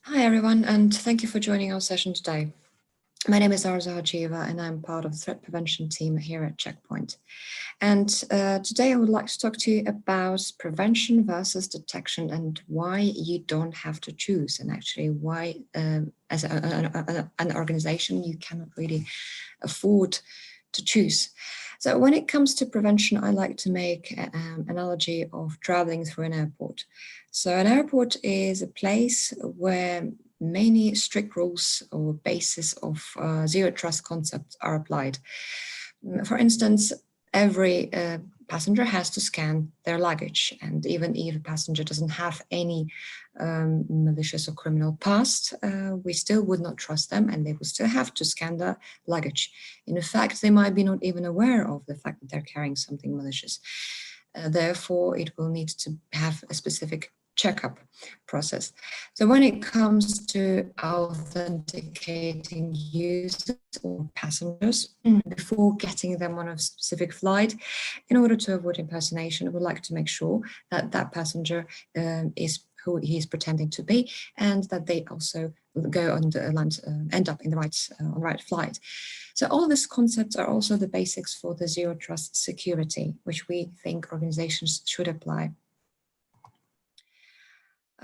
Hi everyone, and thank you for joining our session today. My name is Arza Hajiva and I'm part of the threat prevention team here at Check Point. And today I would like to talk to you about prevention versus detection and why you don't have to choose, and actually why as an organization you cannot really afford to choose. So when it comes to prevention, I like to make an analogy of traveling through an airport. So an airport is a place where many strict rules or basis of zero trust concepts are applied. For instance, every passenger has to scan their luggage, and even if a passenger doesn't have any malicious or criminal past, we still would not trust them, and they would still have to scan the luggage. In fact, they might be not even aware of the fact that they're carrying something malicious. Therefore, it will need to have a specific checkup process. So when it comes to authenticating users or passengers before getting them on a specific flight, in order to avoid impersonation, we would like to make sure that that passenger is who he is pretending to be, and that they also go on the land, end up in the right flight. So all of these concepts are also the basics for the zero trust security, which we think organizations should apply.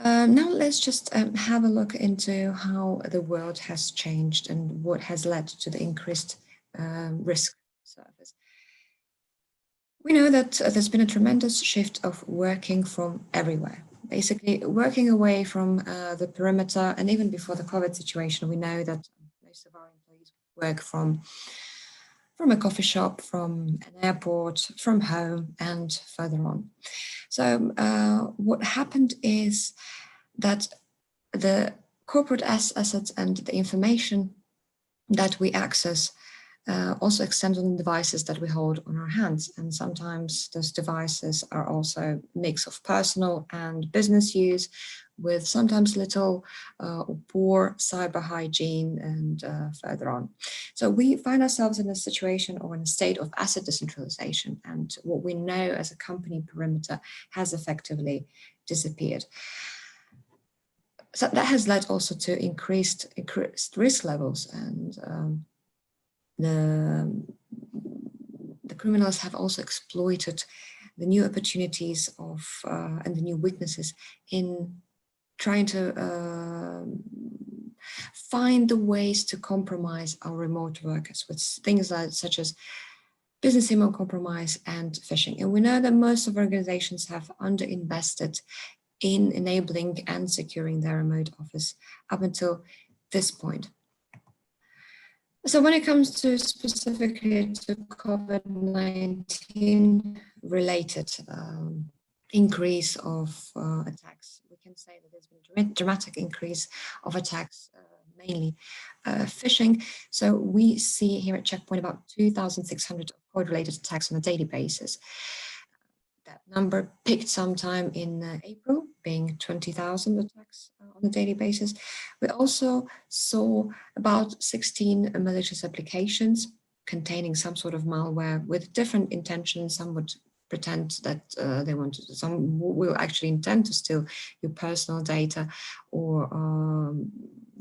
Now let's just have a look into how the world has changed and what has led to the increased risk surface. We know that there's been a tremendous shift of working from everywhere, basically working away from the perimeter. And even before the COVID situation, we know that most of our employees work from a coffee shop, from an airport, from home, and further on. So what happened is that the corporate assets and the information that we access also extend on the devices that we hold on our hands. And sometimes those devices are also a mix of personal and business use, with sometimes little or poor cyber hygiene and further on. So we find ourselves in a situation or in a state of asset decentralization, and what we know as a company perimeter has effectively disappeared. So that has led also to increased risk levels, and the criminals have also exploited the new opportunities of and the new weaknesses in trying to find the ways to compromise our remote workers with things such as business email compromise and phishing. And we know that most of organizations have underinvested in enabling and securing their remote office up until this point. So when it comes to specifically to COVID-19 related increase of attacks, we can say that there's been a dramatic increase of attacks, mainly phishing. So we see here at Check Point about 2,600 code-related attacks on a daily basis. That number peaked sometime in April, being 20,000 attacks on a daily basis. We also saw about 16 malicious applications containing some sort of malware with different intentions. Some would pretend that they want to, some will actually intend to steal your personal data or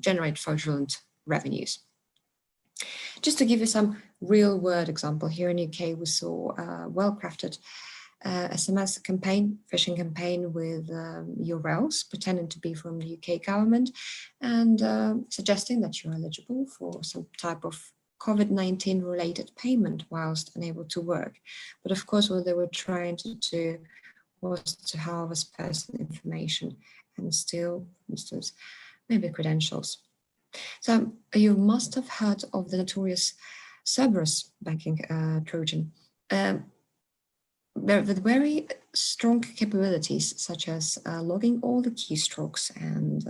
generate fraudulent revenues. Just to give you some real world example, here in UK, we saw a well-crafted SMS campaign, phishing campaign with URLs pretending to be from the UK government and suggesting that you're eligible for some type of COVID-19 related payment whilst unable to work. But of course, what they were trying to do was to harvest personal information and steal, for instance, maybe credentials. So you must have heard of the notorious Cerberus banking Trojan. With very strong capabilities, such as logging all the keystrokes, and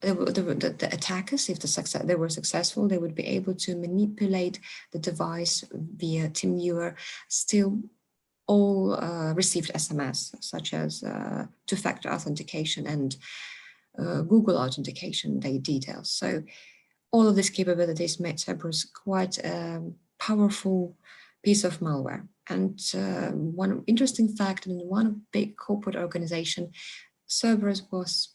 the attackers, if they were successful, they would be able to manipulate the device via TeamViewer, still all received SMS, such as two-factor authentication and Google authentication details. So all of these capabilities made Cerberus quite powerful piece of malware. And one interesting fact, in one big corporate organization Cerberus was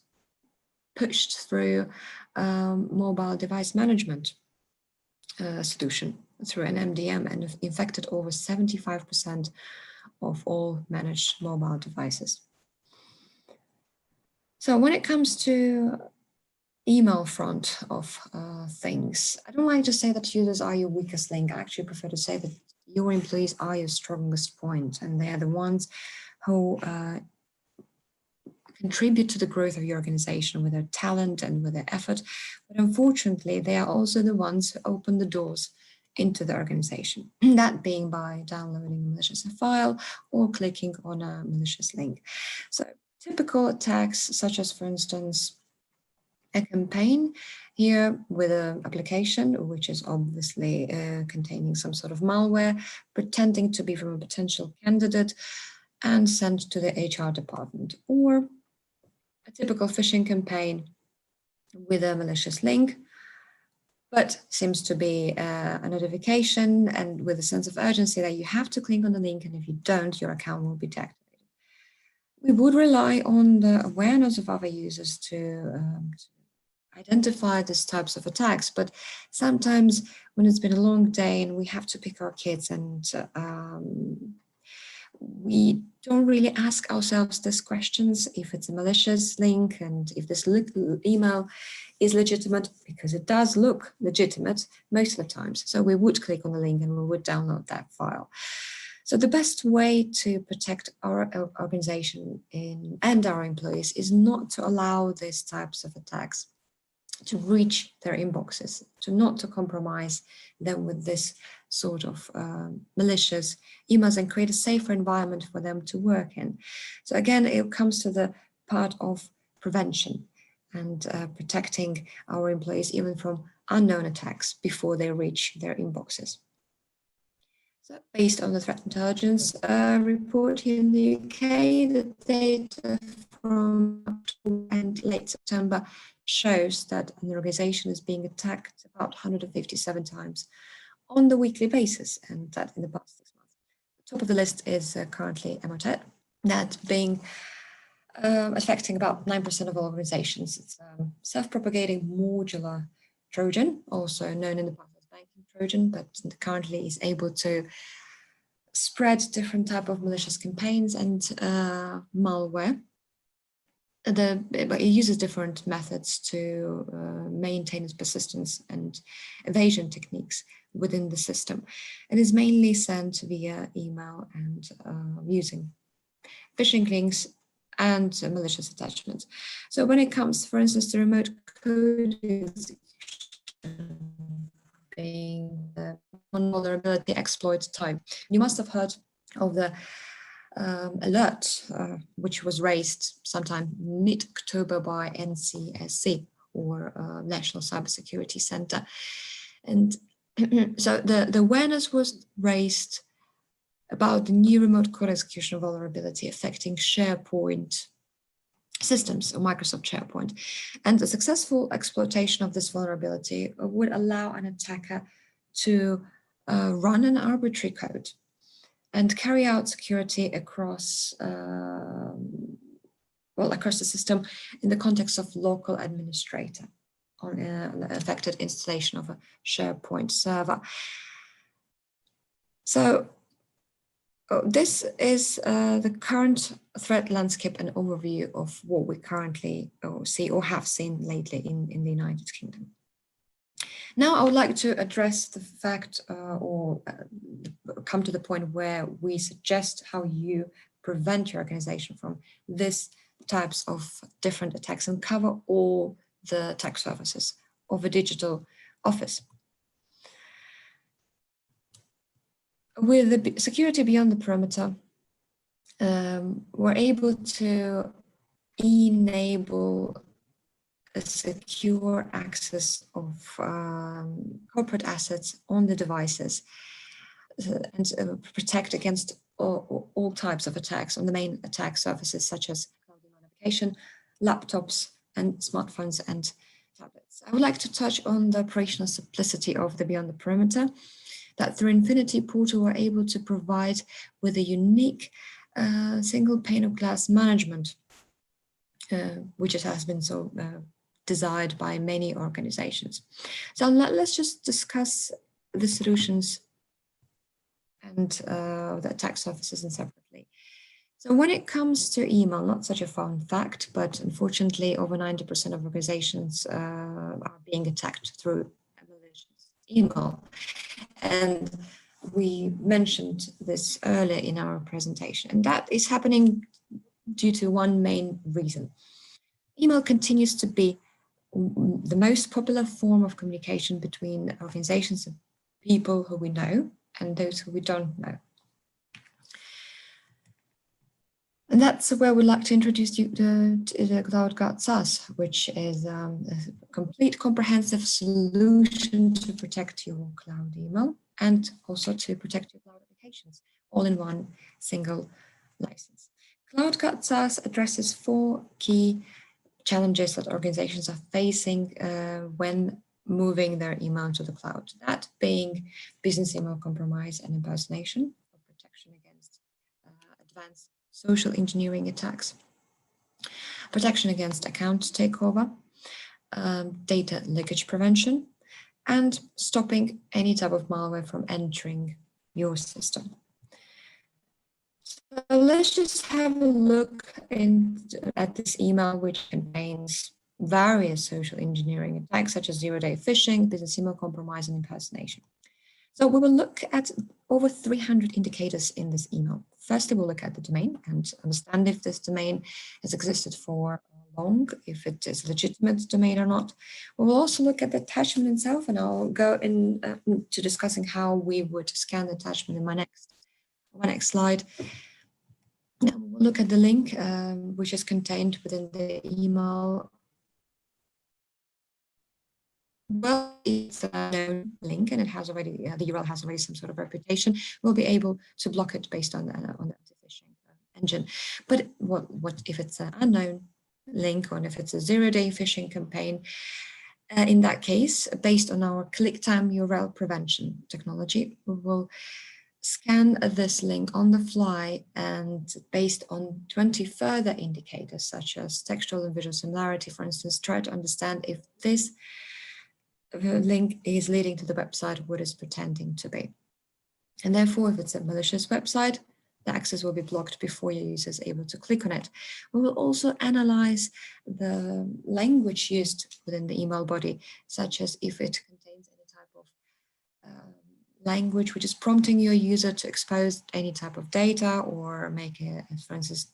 pushed through mobile device management solution through an MDM and infected over 75% of all managed mobile devices. So when it comes to email front of things, I don't like to say that users are your weakest link. I actually prefer to say that your employees are your strongest point, and they are the ones who contribute to the growth of your organization with their talent and with their effort. But unfortunately, they are also the ones who open the doors into the organization, that being by downloading a malicious file or clicking on a malicious link. So typical attacks, such as, for instance, a campaign here with an application, which is obviously containing some sort of malware, pretending to be from a potential candidate and sent to the HR department, or a typical phishing campaign with a malicious link, but seems to be a notification and with a sense of urgency that you have to click on the link, and if you don't, your account will be deactivated. We would rely on the awareness of other users to identify these types of attacks, but sometimes when it's been a long day and we have to pick our kids and we don't really ask ourselves these questions, if it's a malicious link and if this email is legitimate, because it does look legitimate most of the times. So we would click on the link and we would download that file. So the best way to protect our organization and our employees is not to allow these types of attacks to reach their inboxes, not to compromise them with this sort of malicious emails, and create a safer environment for them to work in. So again, it comes to the part of prevention and protecting our employees even from unknown attacks before they reach their inboxes. So based on the threat intelligence report here in the UK, the data from October and late September shows that an organization is being attacked about 157 times on the weekly basis, and that in the past 6 months. The top of the list is currently MOTED, that being affecting about 9% of all organizations. It's a self-propagating modular Trojan, also known in the past as banking Trojan, but currently is able to spread different type of malicious campaigns and malware. But it uses different methods to maintain its persistence and evasion techniques within the system, and is mainly sent via email and using phishing links and malicious attachments. So when it comes, for instance, to remote code being the vulnerability exploit type, you must have heard of the alert, which was raised sometime mid-October by NCSC, or National Cybersecurity Center. And so the awareness was raised about the new remote code execution vulnerability affecting SharePoint systems, or Microsoft SharePoint. And the successful exploitation of this vulnerability would allow an attacker to run an arbitrary code and carry out security across across the system in the context of local administrator on an affected installation of a SharePoint server. So this is the current threat landscape and overview of what we currently see or have seen lately in the United Kingdom. Now I would like to address the fact or come to the point where we suggest how you prevent your organization from these types of different attacks and cover all the attack surfaces of a digital office. With the security beyond the perimeter, we're able to enable a secure access of corporate assets on the devices and protect against all types of attacks on the main attack surfaces, such as cloud notification, laptops, and smartphones and tablets. I would like to touch on the operational simplicity of the Beyond the Perimeter, that through Infinity Portal we're able to provide with a unique single pane of glass management which has been so desired by many organizations. So let's just discuss the solutions and the attack surfaces separately. So when it comes to email, not such a fun fact, but unfortunately over 90% of organizations are being attacked through a malicious email. And we mentioned this earlier in our presentation, and that is happening due to one main reason. Email continues to be the most popular form of communication between organizations and people who we know and those who we don't know. And that's where we'd like to introduce you to the CloudGuard SaaS, which is a complete comprehensive solution to protect your cloud email and also to protect your cloud applications, all in one single license. CloudGuard SaaS addresses 4 key challenges that organizations are facing when moving their email to the cloud. That being business email compromise and impersonation, or protection against advanced social engineering attacks, protection against account takeover, data leakage prevention, and stopping any type of malware from entering your system. So let's just have a look at this email, which contains various social engineering attacks such as zero-day phishing, business email compromise, and impersonation. So we will look at over 300 indicators in this email. Firstly, we'll look at the domain and understand if this domain has existed for long, if it is a legitimate domain or not. We will also look at the attachment itself, and I'll go into discussing how we would scan the attachment in my next slide. Now we'll look at the link, which is contained within the email. Well, it's a known link and it has already, the URL has already some sort of reputation. We'll be able to block it based on the phishing engine. But what if it's an unknown link, or if it's a zero-day phishing campaign? In that case, based on our click time URL prevention technology, we will scan this link on the fly, and based on 20 further indicators such as textual and visual similarity, for instance, try to understand if this link is leading to the website what is pretending to be. And therefore, if it's a malicious website, the access will be blocked before your user is able to click on it. We will also analyze the language used within the email body, such as if it contains any type of language which is prompting your user to expose any type of data, or make a, for instance,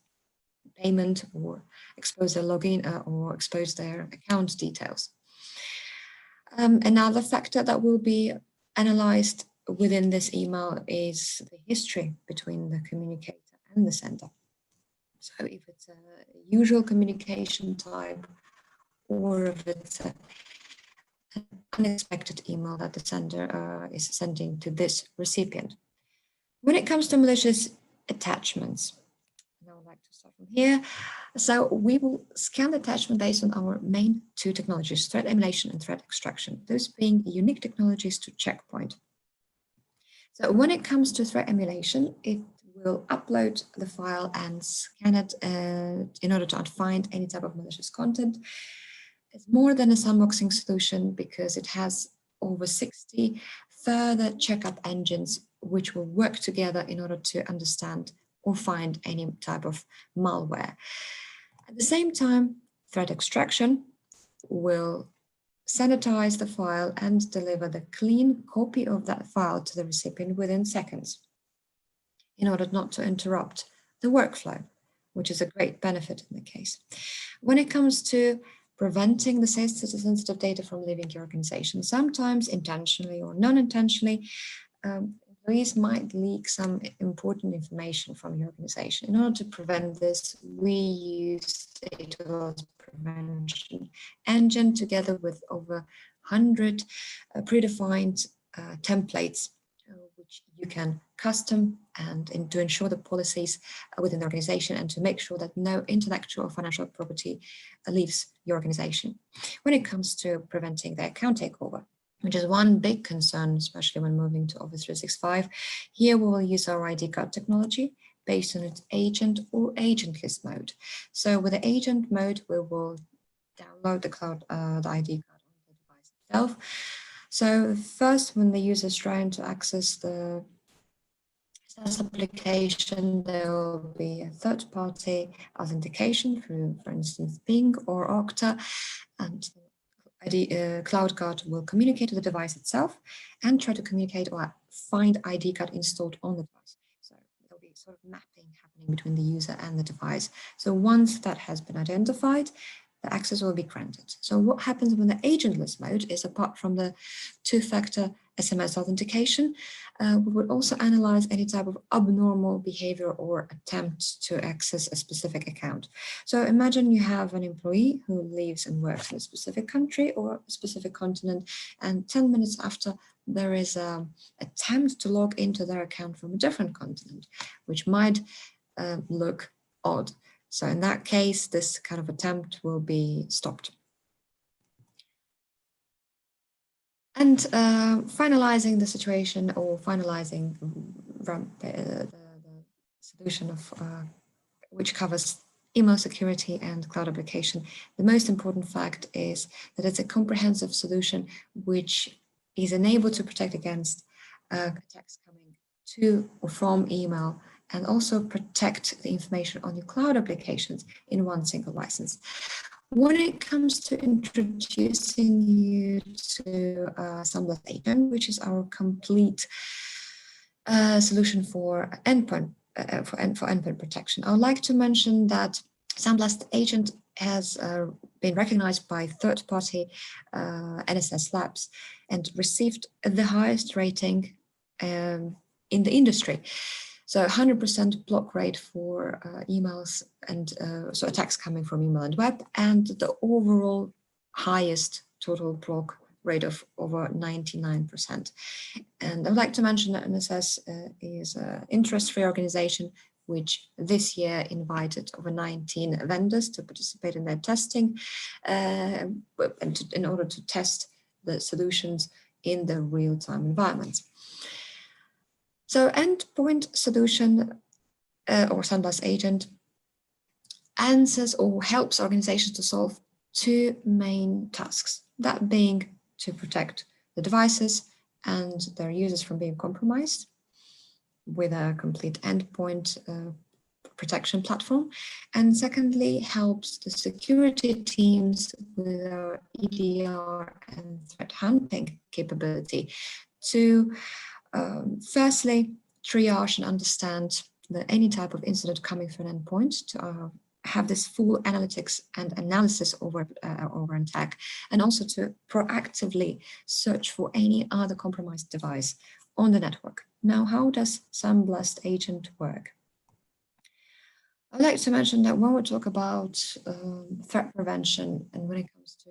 payment, or expose their login, or expose their account details. Another factor that will be analyzed within this email is the history between the communicator and the sender. So if it's a usual communication type, or if it's an unexpected email that the sender is sending to this recipient. When it comes to malicious attachments, and I would like to start from here. So we will scan the attachment based on our main 2 technologies, threat emulation and threat extraction, those being unique technologies to Check Point. So when it comes to threat emulation, it will upload the file and scan it in order to find any type of malicious content. It's more than a sandboxing solution because it has over 60 further checkup engines which will work together in order to understand or find any type of malware. At the same time, threat extraction will sanitize the file and deliver the clean copy of that file to the recipient within seconds, in order not to interrupt the workflow, which is a great benefit in the case. When it comes to preventing the sensitive data from leaving your organization, sometimes intentionally or non-intentionally, employees might leak some important information from your organization. In order to prevent this, we use data loss prevention engine together with over 100 predefined templates, which you can custom and to ensure the policies within the organization and to make sure that no intellectual or financial property leaves your organization. When it comes to preventing the account takeover, which is one big concern, especially when moving to Office 365. Here we will use our ID card technology based on its agent or agentless mode. So with the agent mode, we will download the ID card on the device itself. So first, when the user is trying to access the SaaS application, there will be a third-party authentication through, for instance, Ping or Okta, and Cloud Card will communicate to the device itself and try to communicate or find ID card installed on the device. So there'll be sort of mapping happening between the user and the device. So once that has been identified, the access will be granted. So what happens when the agentless mode is, apart from the two-factor SMS authentication, we would also analyze any type of abnormal behavior or attempt to access a specific account. So imagine you have an employee who lives and works in a specific country or a specific continent, and 10 minutes after there is an attempt to log into their account from a different continent, which might look odd. So in that case, this kind of attempt will be stopped. And finalizing the situation, or finalizing the solution of which covers email security and cloud application, the most important fact is that it's a comprehensive solution which is enabled to protect against attacks coming to or from email, and also protect the information on your cloud applications in one single license. When it comes to introducing you to Sandblast Agent, which is our complete solution for endpoint protection, I would like to mention that Sandblast Agent has been recognized by third-party NSS labs and received the highest rating in the industry. So 100% block rate for emails and so attacks coming from email and web, and the overall highest total block rate of over 99%. And I'd like to mention that NSS is an interest-free organization which this year invited over 19 vendors to participate in their testing in order to test the solutions in the real-time environment. So endpoint solution or Sandblast Agent answers or helps organizations to solve two main tasks, that being to protect the devices and their users from being compromised with a complete endpoint protection platform, and secondly, helps the security teams with our EDR and threat hunting capability to firstly, triage and understand any type of incident coming from an endpoint, to have this full analytics and analysis over an attack, and also to proactively search for any other compromised device on the network. Now, how does Sandblast Agent work? I'd like to mention that when we talk about threat prevention, and when it comes to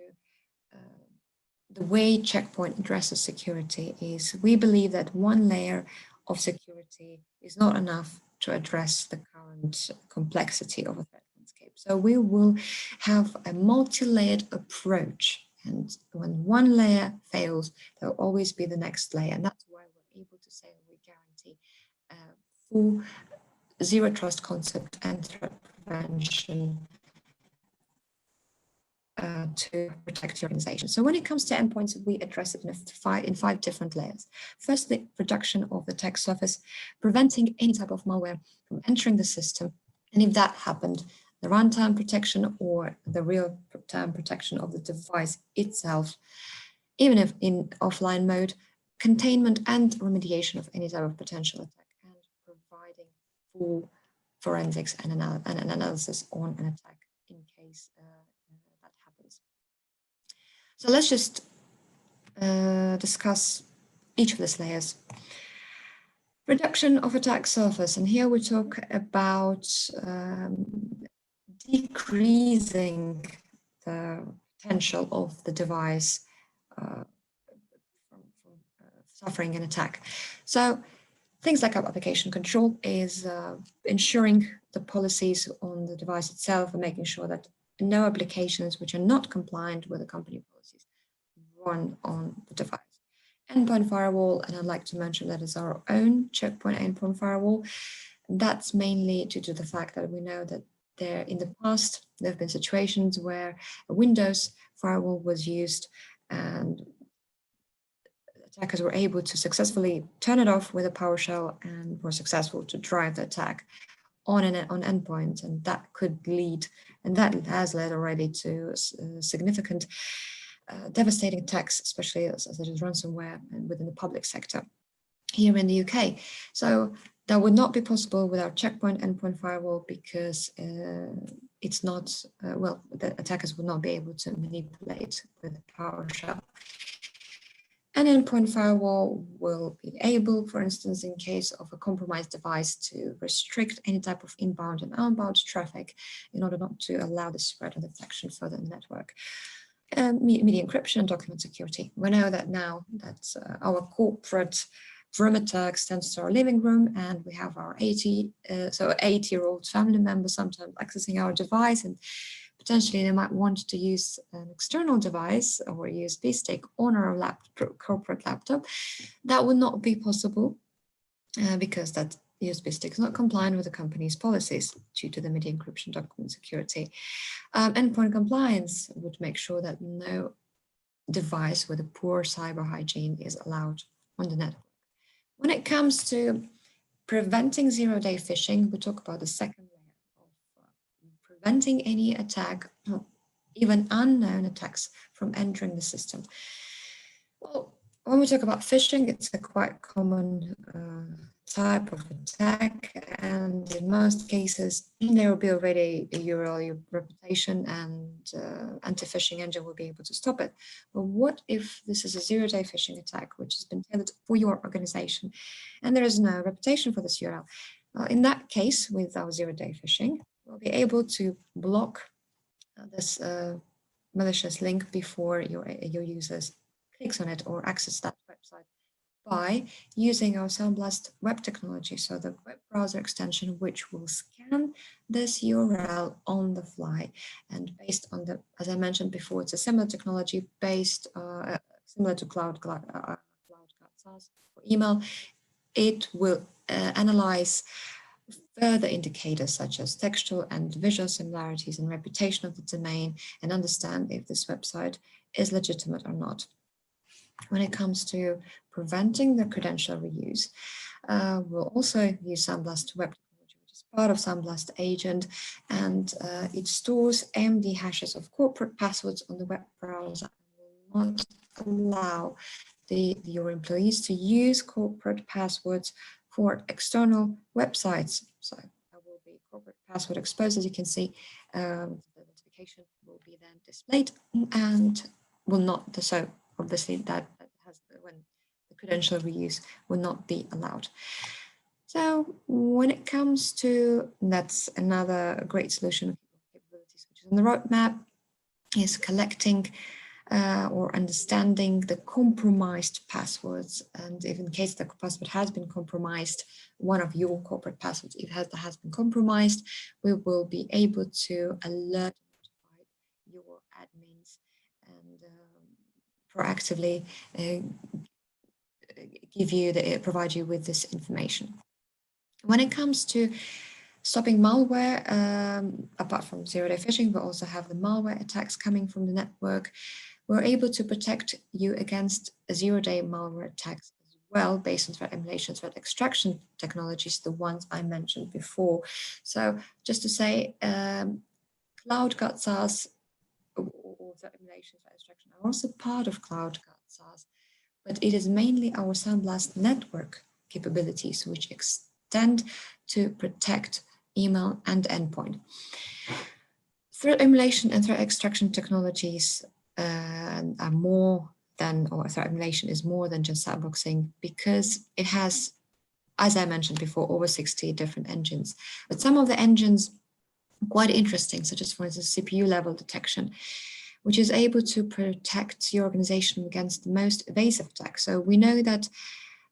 the way Check Point addresses security, is we believe that one layer of security is not enough to address the current complexity of a threat landscape. So we will have a multi-layered approach, and when one layer fails, there will always be the next layer, and that's why we're able to say we guarantee full zero trust concept and threat prevention to protect your organization. So when it comes to endpoints, we address it in five different layers. First, the reduction of the attack surface, preventing any type of malware from entering the system. And if that happened, the runtime protection or the real-time protection of the device itself, even if in offline mode, containment and remediation of any type of potential attack, and providing full forensics and an analysis on an attack in case that happens. So let's just discuss each of these layers. Reduction of attack surface, and here we talk about decreasing the potential of the device from suffering an attack. So things like application control is ensuring the policies on the device itself and making sure that no applications which are not compliant with the company policies run on the device. Endpoint firewall, and I'd like to mention that is our own Check Point endpoint firewall. That's mainly due to the fact that we know that in the past, there have been situations where a Windows firewall was used and attackers were able to successfully turn it off with a PowerShell and were successful to drive the attack on endpoint, and that could lead, and that has led already to significant devastating attacks, especially such as ransomware and within the public sector here in the UK. So that would not be possible with our Check Point endpoint firewall because it's not, well, the attackers would not be able to manipulate with PowerShell. An endpoint firewall will be able, for instance, in case of a compromised device, to restrict any type of inbound and outbound traffic in order not to allow the spread and detection further in the network. Media encryption and document security. We know that now that our corporate perimeter extends to our living room, and we have our 80-year-old family members sometimes accessing our device, and potentially they might want to use an external device or a USB stick on our corporate laptop. That would not be possible because that USB stick is not compliant with the company's policies due to the media encryption document security. Endpoint compliance would make sure that no device with a poor cyber hygiene is allowed on the network. When it comes to preventing zero-day phishing, we talk about the second layer of preventing any attack, even unknown attacks, from entering the system. Well, when we talk about phishing, it's a quite common type of attack, and in most cases there will be already a URL, your reputation, and anti-phishing engine will be able to stop it. But what if this is a zero-day phishing attack which has been tailored for your organization and there is no reputation for this URL? In that case, with our zero-day phishing, we'll be able to block this malicious link before your users clicks on it or access that website by using our Sandblast web technology, so the web browser extension, which will scan this URL on the fly. And based on the, as I mentioned before, it's a similar technology based, similar to Cloud SaaS for email. It will analyze further indicators such as textual and visual similarities and reputation of the domain, and understand if this website is legitimate or not. When it comes to preventing the credential reuse, we'll also use Sandblast web technology, which is part of Sandblast Agent, and it stores AMD hashes of corporate passwords on the web browser and will not allow your employees to use corporate passwords for external websites. So that will be corporate password exposed, as you can see. The notification will be then displayed and will not, so obviously that has, when the credential reuse will not be allowed. So when it comes to, that's another great solution of capabilities which is on the roadmap, is collecting or understanding the compromised passwords. And if in case the password has been compromised, one of your corporate passwords, if it has been compromised, we will be able to alert and notify your admins and proactively provide you with this information. When it comes to stopping malware, apart from zero-day phishing, we also have the malware attacks coming from the network. We're able to protect you against zero-day malware attacks as well, based on threat emulation, threat extraction technologies, the ones I mentioned before. So just to say, Cloud SaaS or threat emulation, threat extraction are also part of Cloud SaaS, but it is mainly our Sandblast network capabilities which extend to protect email and endpoint. Threat emulation and threat extraction technologies are more than, or threat emulation is more than just sandboxing, because it has, as I mentioned before, over 60 different engines. But some of the engines are quite interesting, such as, for instance, CPU level detection, which is able to protect your organization against the most evasive attacks. So we know that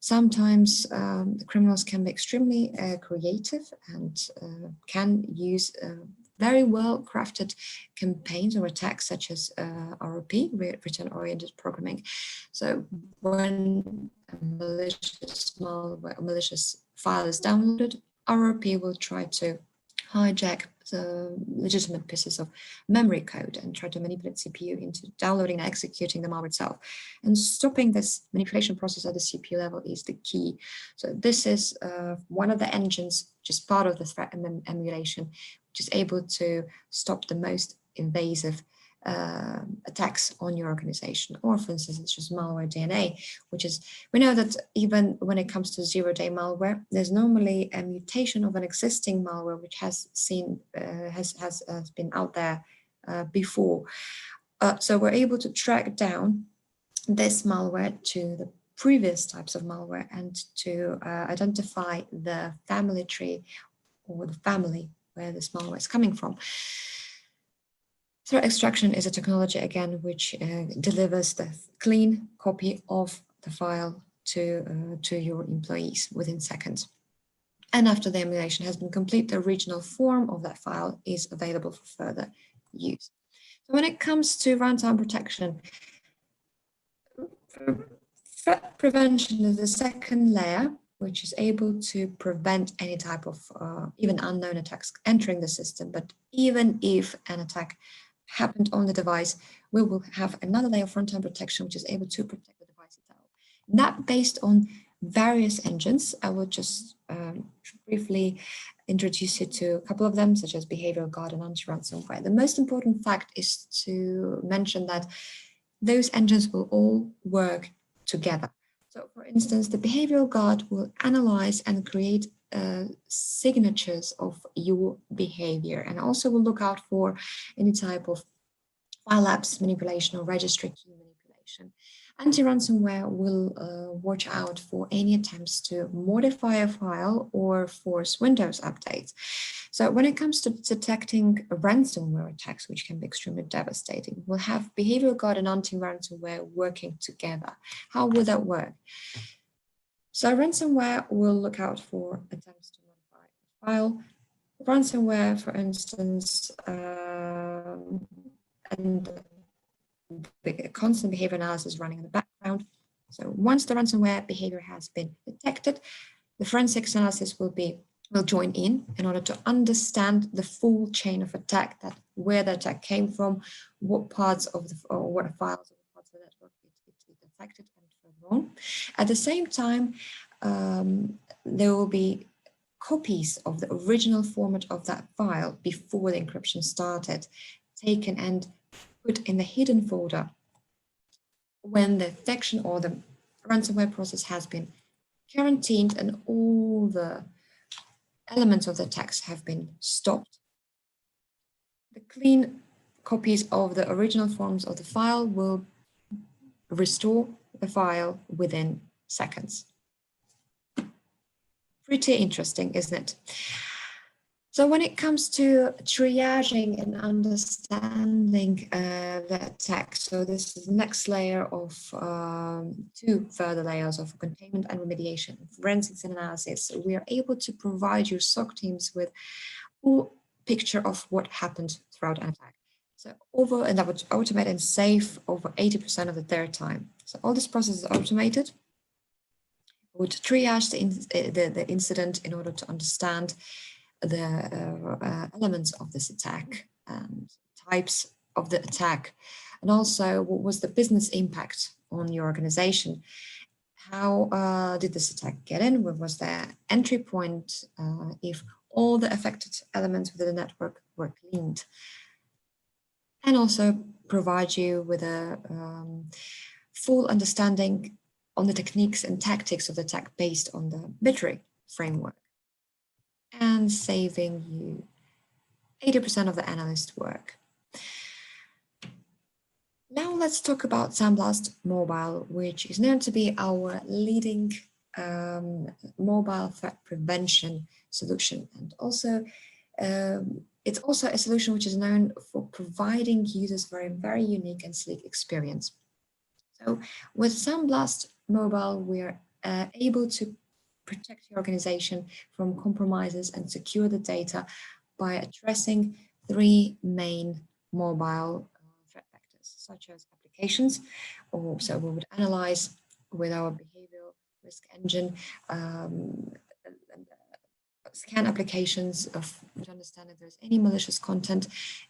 sometimes the criminals can be extremely creative and can use very well crafted campaigns or attacks such as ROP, return-oriented programming. So when a malicious file is downloaded, RRP will try to hijack the legitimate pieces of memory code and try to manipulate CPU into downloading and executing the malware itself. And stopping this manipulation process at the CPU level is the key. So this is one of the engines, which is part of the threat emulation, which is able to stop the most invasive attacks on your organization. Or for instance, it's just malware DNA, which is, we know that even when it comes to zero-day malware, there's normally a mutation of an existing malware which has been out there before. So we're able to track down this malware to the previous types of malware and to identify the family tree or the family where this malware is coming from. Threat extraction is a technology, again, which delivers the clean copy of the file to your employees within seconds. And after the emulation has been complete, the original form of that file is available for further use. So when it comes to runtime protection, threat prevention is the second layer, which is able to prevent any type of even unknown attacks entering the system. But even if an attack happened on the device, we will have another layer of runtime protection, which is able to protect the device itself. That based on various engines. I will just briefly introduce you to a couple of them, such as behavioral guard and anti-ransomware. The most important fact is to mention that those engines will all work together. So for instance, the behavioral guard will analyze and create signatures of your behavior, and also will look out for any type of file lapse manipulation or registry key manipulation. Anti-ransomware will watch out for any attempts to modify a file or force Windows updates. So when it comes to detecting ransomware attacks, which can be extremely devastating, we'll have behavioral guard and anti-ransomware working together. How will that work? So ransomware will look out for attempts to modify a file. Ransomware, for instance, and the constant behavior analysis running in the background. So once the ransomware behavior has been detected, the forensics analysis will join in order to understand the full chain of attack, that where the attack came from, what parts of the or what files or parts of the network it affected, and further on. At the same time, there will be copies of the original format of that file before the encryption started, taken and put in the hidden folder when the detection or the ransomware process has been quarantined and all the elements of the attacks have been stopped. The clean copies of the original forms of the file will restore the file within seconds. Pretty interesting, isn't it? So when it comes to triaging and understanding the attack, so this is the next layer of two further layers of containment and remediation, forensics and analysis. We are able to provide your SOC teams with a full picture of what happened throughout an attack. So and that would automate and save over 80% of their time. So all this process is automated. We would triage the incident in order to understand the elements of this attack and types of the attack, and also what was the business impact on your organization. How did this attack get in? What was their entry point? If all the affected elements within the network were cleaned, and also provide you with a full understanding on the techniques and tactics of the attack based on the BitRig framework, and saving you 80% of the analyst work. Now let's talk about Sandblast Mobile, which is known to be our leading mobile threat prevention solution. And also, it's also a solution which is known for providing users very unique and sleek experience. So with Sandblast Mobile, we're able to protect your organization from compromises and secure the data by addressing three main mobile threat vectors, such as applications. So we would analyze with our behavioral risk engine scan applications to understand if there's any malicious content,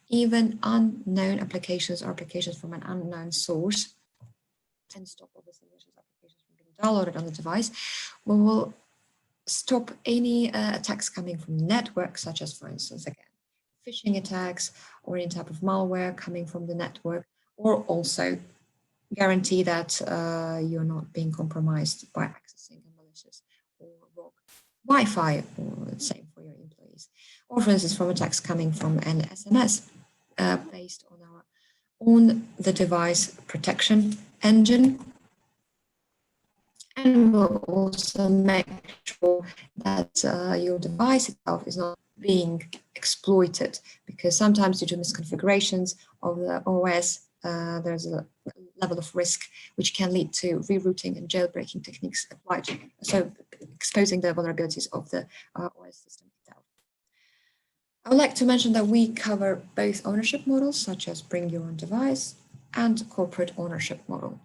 even unknown applications or applications from an unknown source, and stop obviously malicious applications from being downloaded on the device. We will stop any attacks coming from the network, such as, for instance, again, phishing attacks or any type of malware coming from the network, or also guarantee that you're not being compromised by accessing a malicious or rogue Wi-Fi, or the same for your employees. Or for instance, from attacks coming from an SMS based on our on-the-device protection engine. And we'll also make sure that your device itself is not being exploited, because sometimes due to misconfigurations of the OS, there's a level of risk which can lead to rerouting and jailbreaking techniques applied, so exposing the vulnerabilities of the OS system itself. I would like to mention that we cover both ownership models, such as bring your own device, and corporate ownership model.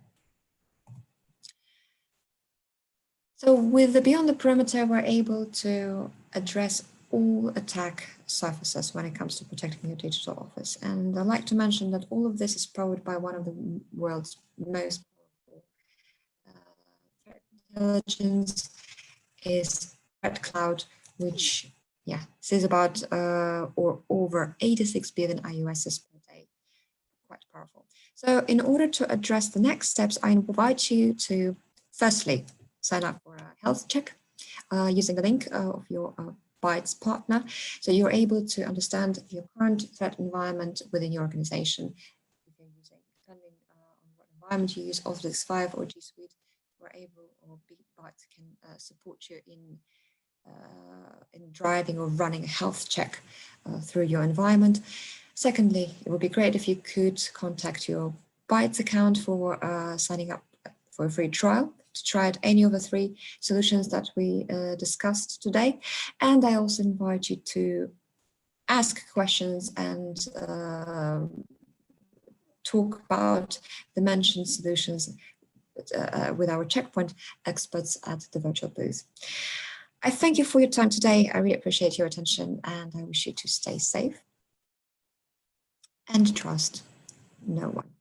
So with the Beyond the Perimeter, we're able to address all attack surfaces when it comes to protecting your digital office. And I'd like to mention that all of this is powered by one of the world's most powerful threat intelligence is Threat Cloud, which sees about or over 86 billion IOSs per day. Quite powerful. So in order to address the next steps, I invite you to firstly sign up for a health check using the link of your Bytes partner. So you're able to understand your current threat environment within your organization. If you're using, depending on what environment you use, Office 365 or G Suite, we're able, or Bytes can support you in driving or running a health check through your environment. Secondly, it would be great if you could contact your Bytes account for signing up for a free trial to try out any of the 3 solutions that we discussed today. And I also invite you to ask questions and talk about the mentioned solutions with our Checkpoint experts at the virtual booth. I thank you for your time today. I really appreciate your attention, and I wish you to stay safe and trust no one.